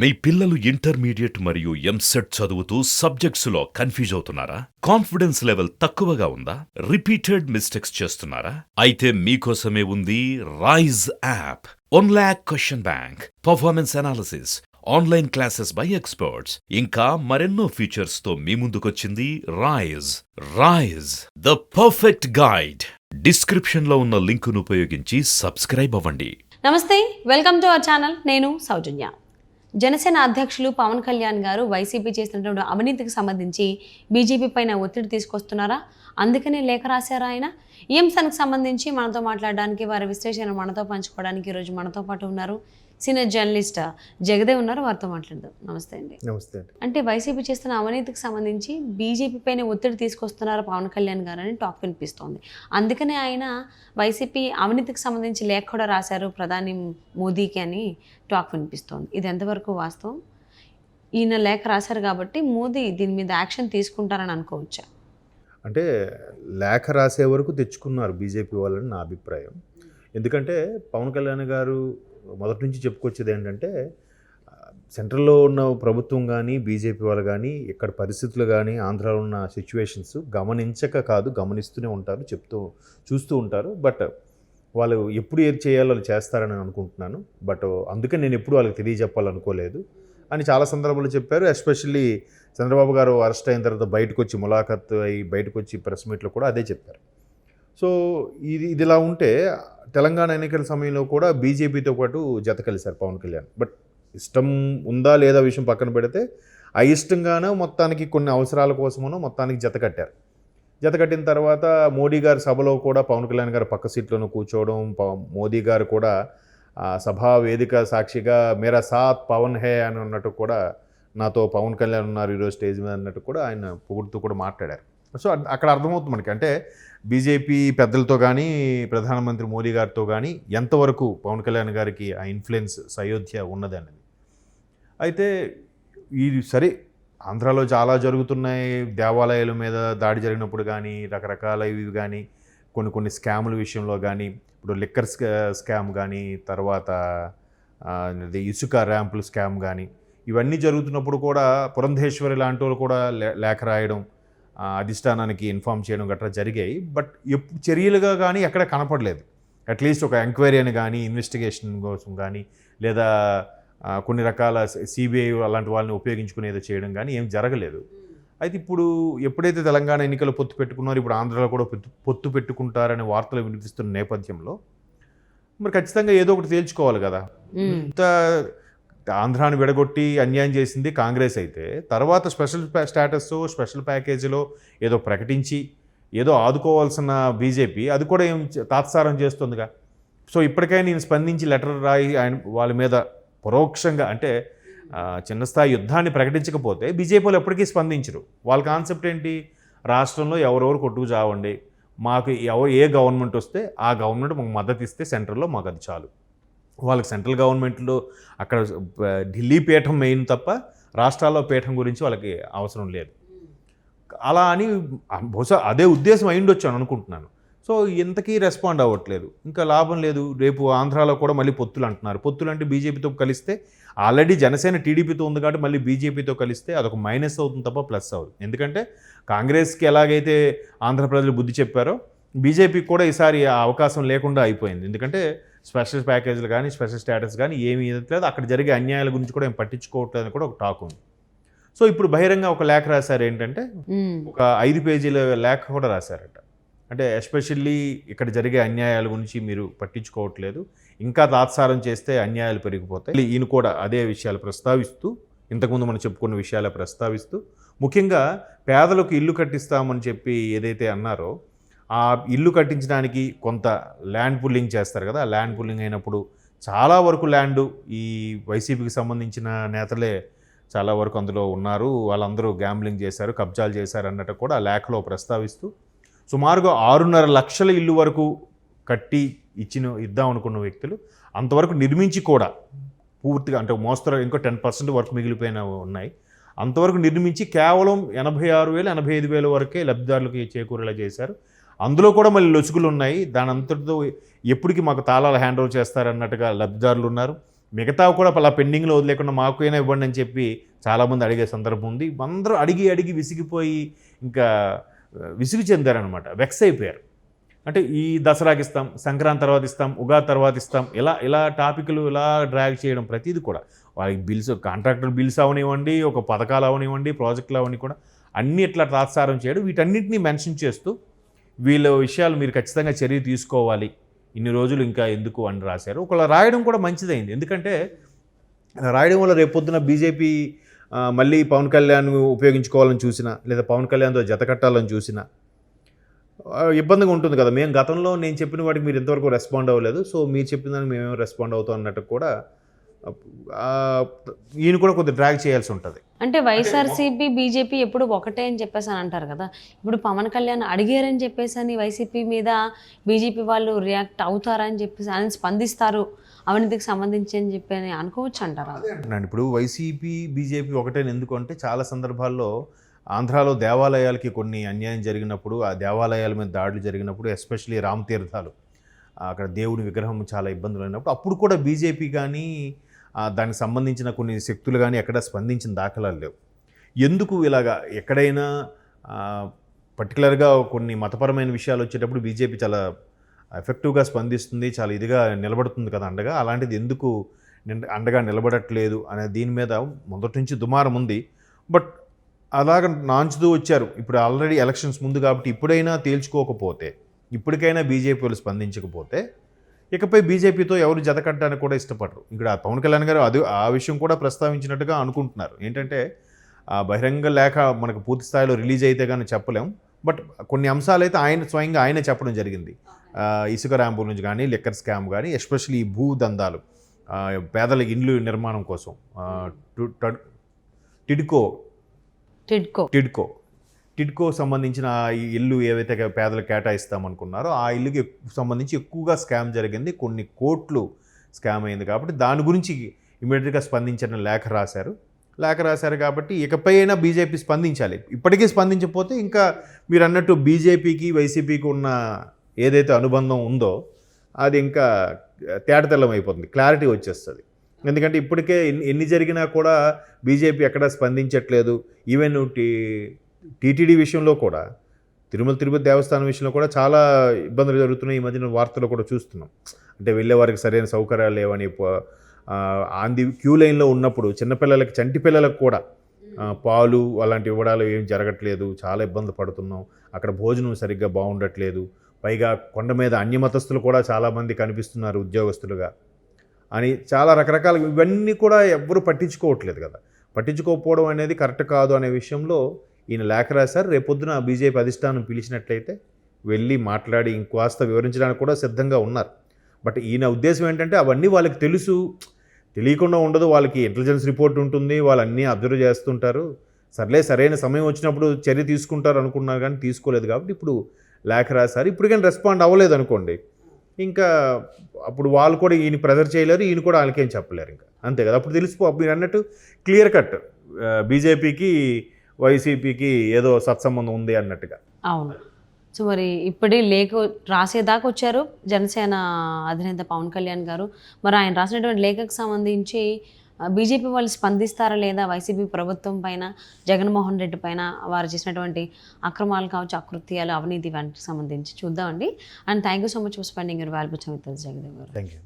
మీ పిల్లలు ఇంటర్మీడియట్ మరియు ఎంసెట్ చదువుతూ సబ్జెక్ట్స్లో కన్ఫ్యూజ్ అవుతున్నారా? కాన్ఫిడెన్స్ లెవెల్ తక్కువగా ఉందా? రిపీటెడ్ మిస్టేక్స్ చేస్తున్నారా? అయితే మీకోసమే ఉంది Rise app. 1 lakh question bank, performance analysis, online classes by experts, ఇంకా మరెన్నో ఫీచర్స్ తో మీ ముందుకొచ్చింది Rise. Rise, the perfect guide. Description లో ఉన్న లింకును ఉపయోగించి సబ్స్క్రైబ్ అవ్వండి. నమస్తే, వెల్కమ్ టు అవర్ ఛానల్. నేను సౌజన్య. జనసేన అధ్యక్షులు పవన్ కళ్యాణ్ గారు వైసీపీ చేసినటువంటి అవినీతికి సంబంధించి బీజేపీ పైన ఒత్తిడి తీసుకొస్తున్నారా? అందుకనే లేఖ రాశారా ఆయన? ఈ అంశానికి సంబంధించి మనతో మాట్లాడడానికి, వారి విశ్లేషణ మనతో పంచుకోవడానికి ఈరోజు మనతో పాటు ఉన్నారు సీనియర్ జర్నలిస్ట్ జగదేవ్ ఉన్నారు. వారితో మాట్లాడదాం. నమస్తే అండి. నమస్తే. అంటే వైసీపీ చేస్తున్న అవినీతికి సంబంధించి బీజేపీ పైన ఒత్తిడి తీసుకొస్తున్నారు పవన్ కళ్యాణ్ గారు అని టాక్ వినిపిస్తోంది. అందుకనే ఆయన వైసీపీ అవినీతికి సంబంధించి లేఖ కూడా రాశారు ప్రధాని మోదీకి అని టాక్ వినిపిస్తోంది. ఇది ఎంతవరకు వాస్తవం? ఈయన లేఖ రాశారు కాబట్టి మోదీ దీని మీద యాక్షన్ తీసుకుంటారని అనుకోవచ్చా? అంటే లేఖ రాసే వరకు తెచ్చుకున్నారు బీజేపీ వాళ్ళని నా అభిప్రాయం. ఎందుకంటే పవన్ కళ్యాణ్ గారు మొదటి నుంచి చెప్పుకొచ్చేది ఏంటంటే, సెంట్రల్లో ఉన్న ప్రభుత్వం కానీ బీజేపీ వాళ్ళు కానీ ఇక్కడ పరిస్థితులు కానీ ఆంధ్రాలో ఉన్న సిచ్యువేషన్స్ గమనించక కాదు, గమనిస్తూనే ఉంటారు, చూస్తూ ఉంటారు. బట్ వాళ్ళు ఎప్పుడు ఏది చేయాలో వాళ్ళు చేస్తారని అనుకుంటున్నాను. బట్ అందుకే నేను ఎప్పుడు వాళ్ళకి తెలియజెప్పాలనుకోలేదు అని చాలా సందర్భాలు చెప్పారు. ఎస్పెషల్లీ చంద్రబాబు గారు అరెస్ట్ అయిన తర్వాత బయటకు వచ్చి ములాఖత్ అయ్యి బయటకు వచ్చి ప్రెస్ మీట్లో కూడా అదే చెప్పారు. సో ఇదిలా ఉంటే తెలంగాణ ఎన్నికల సమయంలో కూడా బీజేపీతో పాటు జత కలిశారు పవన్ కళ్యాణ్. బట్ ఇష్టం ఉందా లేదా విషయం పక్కన పెడితే అయిష్టంగానో మొత్తానికి కొన్ని అవసరాల కోసమనో మొత్తానికి జత కట్టారు. జత కట్టిన తర్వాత మోడీ గారి సభలో కూడా పవన్ కళ్యాణ్ గారు పక్క సీట్లోనూ కూర్చోవడం, మోదీ గారు కూడా సభా వేదిక సాక్షిగా మేరా సాత్ పవన్ హే అని అన్నట్టు కూడా, నాతో పవన్ కళ్యాణ్ ఉన్నారు ఈరోజు స్టేజ్ మీద అన్నట్టు కూడా ఆయన పొగుడుతూ కూడా మాట్లాడారు. సో అక్కడ అర్థమవుతుంది మనకి, అంటే బీజేపీ పెద్దలతో కానీ ప్రధానమంత్రి మోదీ గారితో కానీ ఎంతవరకు పవన్ కళ్యాణ్ గారికి ఆ ఇన్ఫ్లుయెన్స్ సయోధ్య ఉన్నది అనేది. అయితే ఇది సరే, ఆంధ్రాలో చాలా జరుగుతున్నాయి. దేవాలయాల మీద దాడి జరిగినప్పుడు కానీ, రకరకాల ఇవి కానీ, కొన్ని స్కాముల విషయంలో కానీ, ఇప్పుడు లిక్కర్ స్కామ్ కానీ, తర్వాత ఇసుక ర్యాంపుల స్కామ్ కానీ, ఇవన్నీ జరుగుతున్నప్పుడు కూడా పురంధేశ్వరి లాంటి వాళ్ళు కూడా లేఖ రాయడం, అధిష్టానానికి ఇన్ఫామ్ చేయడం గట్రా జరిగాయి. బట్ చర్యలుగా కానీ ఎక్కడ కనపడలేదు. అట్లీస్ట్ ఒక ఎంక్వైరీ అని కానీ, ఇన్వెస్టిగేషన్ కోసం కానీ, లేదా కొన్ని రకాల సిబిఐ అలాంటి వాళ్ళని ఉపయోగించుకునేదో చేయడం కానీ ఏం జరగలేదు. అయితే ఇప్పుడు ఎప్పుడైతే తెలంగాణ ఎన్నికలు పొత్తు పెట్టుకున్నారో, ఇప్పుడు ఆంధ్రాలో కూడా పొత్తు పెట్టుకుంటారనే వార్తలు వినిపిస్తున్న నేపథ్యంలో మరి ఖచ్చితంగా ఏదో ఒకటి తేల్చుకోవాలి కదా. ఇంత ఆంధ్రాని విడగొట్టి అన్యాయం చేసింది కాంగ్రెస్ అయితే, తర్వాత స్పెషల్ స్టేటస్, స్పెషల్ ప్యాకేజీలో ఏదో ప్రకటించి ఏదో ఆదుకోవాల్సిన బీజేపీ అది కూడా ఏం తాత్సారం చేస్తుందిగా. సో ఇప్పటికైనా నేను స్పందించి లెటర్ రాయి ఆయన వాళ్ళ మీద పరోక్షంగా, అంటే చిన్న స్థాయి యుద్ధాన్ని ప్రకటించకపోతే బీజేపీ వాళ్ళు ఎప్పటికీ స్పందించరు. వాళ్ళ కాన్సెప్ట్ ఏంటి? రాష్ట్రంలో ఎవరెవరు కొట్టుకు చావండి, మాకు ఏ గవర్నమెంట్ వస్తే ఆ గవర్నమెంట్ మాకు మద్దతు ఇస్తే సెంట్రల్లో మాకు అది చాలు. వాళ్ళకి సెంట్రల్ గవర్నమెంట్లో అక్కడ ఢిల్లీ పీఠం మెయిన్ తప్ప రాష్ట్రాల్లో పీఠం గురించి వాళ్ళకి అవసరం లేదు. అలా అని బహుశా అదే ఉద్దేశం అయిండొచ్చు అని అనుకుంటున్నాను. సో ఇంతకీ రెస్పాండ్ అవ్వట్లేదు, ఇంకా లాభం లేదు. రేపు ఆంధ్రాలో కూడా మళ్ళీ పొత్తులు అంటున్నారు. పొత్తులు అంటే బీజేపీతో కలిస్తే, ఆల్రెడీ జనసేన టీడీపీతో ఉంది కాబట్టి మళ్ళీ బీజేపీతో కలిస్తే అదొక మైనస్ అవుతుంది తప్ప ప్లస్ అవ్వదు. ఎందుకంటే కాంగ్రెస్కి ఎలాగైతే ఆంధ్ర ప్రజలు బుద్ధి చెప్పారో, బీజేపీకి కూడా ఈసారి ఆ అవకాశం లేకుండా అయిపోయింది. ఎందుకంటే స్పెషల్ ప్యాకేజీలు కానీ, స్పెషల్ స్టేటస్ కానీ ఏమీ ఇవ్వట్లేదు. అక్కడ జరిగే అన్యాయాల గురించి కూడా ఏం పట్టించుకోవట్లేదు అని కూడా ఒక టాక్ ఉంది. సో ఇప్పుడు బహిరంగ ఒక లేఖ రాశారు. ఏంటంటే ఒక 5 పేజీల లేఖ కూడా రాశారట. అంటే ఎస్పెషల్లీ ఇక్కడ జరిగే అన్యాయాల గురించి మీరు పట్టించుకోవట్లేదు, ఇంకా తాత్సారం చేస్తే అన్యాయాలు పెరిగిపోతాయి. ఈయన కూడా అదే విషయాలు ప్రస్తావిస్తూ, ఇంతకుముందు మనం చెప్పుకున్న విషయాలు ప్రస్తావిస్తూ, ముఖ్యంగా పేదలకు ఇల్లు కట్టిస్తామని చెప్పి ఏదైతే అన్నారో, ఆ ఇల్లు కట్టించడానికి కొంత ల్యాండ్ పుల్లింగ్ చేస్తారు కదా. ఆ ల్యాండ్ పుల్లింగ్ అయినప్పుడు చాలా వరకు ల్యాండు ఈ వైసీపీకి సంబంధించిన నేతలే చాలా వరకు అందులో ఉన్నారు, వాళ్ళందరూ గ్యాంబ్లింగ్ చేశారు, కబ్జాలు చేశారు అన్నట్టు కూడా ఆ లేఖలో ప్రస్తావిస్తూ, సుమారుగా 6.5 లక్షల ఇల్లు వరకు కట్టి ఇద్దాం అనుకున్న వ్యక్తులు అంతవరకు నిర్మించి కూడా పూర్తిగా, అంటే మోస్తరు ఇంకో 10% వరకు మిగిలిపోయిన ఉన్నాయి, అంతవరకు నిర్మించి కేవలం 86,000 85,000 వరకే లబ్ధిదారులకు చేకూరేలా చేశారు. అందులో కూడా మళ్ళీ లొసుగులు ఉన్నాయి. దాని అంతటితో ఎప్పటికీ మాకు తాళాలు హ్యాండ్ ఓవర్ చేస్తారన్నట్టుగా లబ్ధిదారులు ఉన్నారు. మిగతా కూడా అలా పెండింగ్లో వదిలేకుండా మాకైనా ఇవ్వండి అని చెప్పి చాలామంది అడిగే సందర్భం ఉంది. అందరూ అడిగి విసిగిపోయి ఇంకా విసుగు చెందారనమాట, వెక్స్ అయిపోయారు. అంటే ఈ దసరాకి ఇస్తాం, సంక్రాంతి తర్వాత ఇస్తాం, ఉగాది తర్వాత ఇస్తాం, ఇలా టాపిక్లు ఇలా డ్రాగ్ చేయడం ప్రతిదీ కూడా వాళ్ళకి బిల్స్, కాంట్రాక్టర్ బిల్స్ అవనివ్వండి, ఒక పథకాలు అవనివ్వండి, ప్రాజెక్టులు అవని కూడా అన్నీ ఇట్లా తాత్సారం చేయడం, వీటన్నిటిని మెన్షన్ చేస్తూ వీళ్ళ విషయాలు మీరు ఖచ్చితంగా చర్య తీసుకోవాలి, ఇన్ని రోజులు ఇంకా ఎందుకు అని రాశారు. ఒకవేళ రాయడం కూడా మంచిదైంది, ఎందుకంటే రాయడం వల్ల రేపొద్దున బీజేపీ మళ్ళీ పవన్ కళ్యాణ్ ఉపయోగించుకోవాలని చూసినా, లేదా పవన్ కళ్యాణ్తో జత కట్టాలని చూసినా ఇబ్బందిగా ఉంటుంది కదా. మేము గతంలో నేను చెప్పిన వాటికి మీరు ఇంతవరకు రెస్పాండ్ అవ్వలేదు, సో మీరు చెప్పిన దానికి మేమేమో రెస్పాండ్ అవుతాం అన్నట్టు కూడా ఈయన కూడా కొద్దిగా డ్రాగ్ చేయాల్సి ఉంటుంది. అంటే వైఎస్ఆర్సీపీ బీజేపీ ఎప్పుడు ఒకటే అని చెప్పేసి అని అంటారు కదా. ఇప్పుడు పవన్ కళ్యాణ్ అడిగారని చెప్పేసి అని వైసీపీ మీద బీజేపీ వాళ్ళు రియాక్ట్ అవుతారని చెప్పేసి అని స్పందిస్తారు అవినీతికి సంబంధించి అని చెప్పి అని అనుకోవచ్చు అంటారా? ఇప్పుడు వైసీపీ బీజేపీ ఒకటే ఎందుకు అంటే, చాలా సందర్భాల్లో ఆంధ్రాలో దేవాలయాలకి కొన్ని అన్యాయం జరిగినప్పుడు, ఆ దేవాలయాల మీద దాడులు జరిగినప్పుడు, ఎస్పెషలీ రామ్ తీర్థాలు, అక్కడ దేవుని విగ్రహం చాలా ఇబ్బందులు అయినప్పుడు అప్పుడు కూడా బీజేపీ కానీ దానికి సంబంధించిన కొన్ని శక్తులు కానీ ఎక్కడ స్పందించిన దాఖలాలు లేవు. ఎందుకు ఇలాగా ఎక్కడైనా పర్టికులర్గా కొన్ని మతపరమైన విషయాలు వచ్చేటప్పుడు బీజేపీ చాలా ఎఫెక్టివ్గా స్పందిస్తుంది, చాలా ఇదిగా నిలబడుతుంది కదా అండగా, అలాంటిది ఎందుకు అండగా నిలబడట్లేదు అనే దీని మీద మొదటి నుంచి దుమారం ఉంది. బట్ అలాగ నాంచుతూ వచ్చారు. ఇప్పుడు ఆల్రెడీ ఎలక్షన్స్ ముందు కాబట్టి ఇప్పుడైనా తేల్చుకోకపోతే, ఇప్పటికైనా బీజేపీ వాళ్ళు స్పందించకపోతే ఇకపై బీజేపీతో ఎవరు జతకట్టడానికి కూడా ఇష్టపడరు. ఇక్కడ పవన్ కళ్యాణ్ గారు ఆ విషయం కూడా ప్రస్తావించినట్టుగా అనుకుంటున్నారు. ఏంటంటే బహిరంగ లేఖ మనకు పూర్తి స్థాయిలో రిలీజ్ అయితే కానీ చెప్పలేం, బట్ కొన్ని అంశాలు అయితే స్వయంగా ఆయనే చెప్పడం జరిగింది. ఇసుక ర్యాంపు నుంచి కానీ, లిక్కర్ స్కామ్ కానీ, ఎస్పెషల్లీ ఈ భూ దందాలు, పేదల ఇండ్లు నిర్మాణం కోసం టిడ్కో సంబంధించిన ఈ ఇల్లు ఏవైతే పేదలు కేటాయిస్తామనుకున్నారో ఆ ఇల్లుకి సంబంధించి ఎక్కువగా స్కామ్ జరిగింది, కొన్ని కోట్లు స్కామ్ అయింది. కాబట్టి దాని గురించి ఇమీడియట్గా స్పందించిన లేఖ రాశారు కాబట్టి ఇకపై అయినా బీజేపీ స్పందించాలి. ఇప్పటికీ స్పందించకపోతే ఇంకా మీరు అన్నట్టు బీజేపీకి వైసీపీకి ఉన్న ఏదైతే అనుబంధం ఉందో అది ఇంకా తేటతెల్లం అయిపోతుంది, క్లారిటీ వచ్చేస్తుంది. ఎందుకంటే ఇప్పటికే ఎన్ని జరిగినా కూడా బీజేపీ ఎక్కడా స్పందించట్లేదు. ఈవెన్ టీటీడీ విషయంలో కూడా, తిరుపతి దేవస్థానం విషయంలో కూడా చాలా ఇబ్బందులు జరుగుతున్నాయి. ఈ మధ్యన వార్తలు కూడా చూస్తున్నాం. అంటే వెళ్ళే వారికి సరైన సౌకర్యాలు లేవని, ఆంది క్యూ లైన్లో ఉన్నప్పుడు చిన్నపిల్లలకి, చంటి పిల్లలకు కూడా పాలు అలాంటి ఇవ్వడాలు ఏం జరగట్లేదు, చాలా ఇబ్బంది పడుతున్నాం. అక్కడ భోజనం సరిగ్గా బాగుండట్లేదు. పైగా కొండ మీద అన్యమతస్థులు కూడా చాలామంది కనిపిస్తున్నారు ఉద్యోగస్తులుగా అని చాలా రకరకాల ఇవన్నీ కూడా ఎవ్వరూ పట్టించుకోవట్లేదు కదా. పట్టించుకోకపోవడం అనేది కరెక్ట్ కాదు అనే విషయంలో ఈయన లేఖ రాశారు. రేపొద్దున బీజేపీ అధిష్టానం పిలిచినట్లయితే వెళ్ళి మాట్లాడి ఇంకాస్త వివరించడానికి కూడా సిద్ధంగా ఉన్నారు. బట్ ఈయన ఉద్దేశం ఏంటంటే అవన్నీ వాళ్ళకి తెలుసు, తెలియకుండా ఉండదు, వాళ్ళకి ఇంటెలిజెన్స్ రిపోర్ట్ ఉంటుంది, వాళ్ళు అన్నీ అబ్జర్వ్ చేస్తుంటారు, సరైన సమయం వచ్చినప్పుడు చర్య తీసుకుంటారు అనుకున్నారు కానీ తీసుకోలేదు. కాబట్టి ఇప్పుడు లేఖ రాశారు. ఇప్పుడు కానీ రెస్పాండ్ అవ్వలేదు అనుకోండి, ఇంకా అప్పుడు వాళ్ళు కూడా ఈయన ప్రెజర్ చేయలేరు, ఈయన కూడా వాళ్ళకేం చెప్పలేరు, ఇంకా అంతే కదా. అప్పుడు మీరు అన్నట్టు క్లియర్ కట్ బీజేపీకి వైసీపీకి ఏదో సత్సంబంధం ఉంది అన్నట్టుగా. అవును. సో మరి ఇప్పుడే లేఖ రాసేదాకా వచ్చారు జనసేన అధినేత పవన్ కళ్యాణ్ గారు. మరి ఆయన రాసినటువంటి లేఖకు సంబంధించి బీజేపీ వాళ్ళు స్పందిస్తారా లేదా వైసీపీ ప్రభుత్వం పైన, జగన్మోహన్ రెడ్డి పైన వారు చేసినటువంటి అక్రమాలు కావచ్చు, అకృత్యాలు, అవినీతి వాటికి సంబంధించి చూద్దామండి. And thank you so much for spending your valuable time with us, Jagadev గారు. Thank you.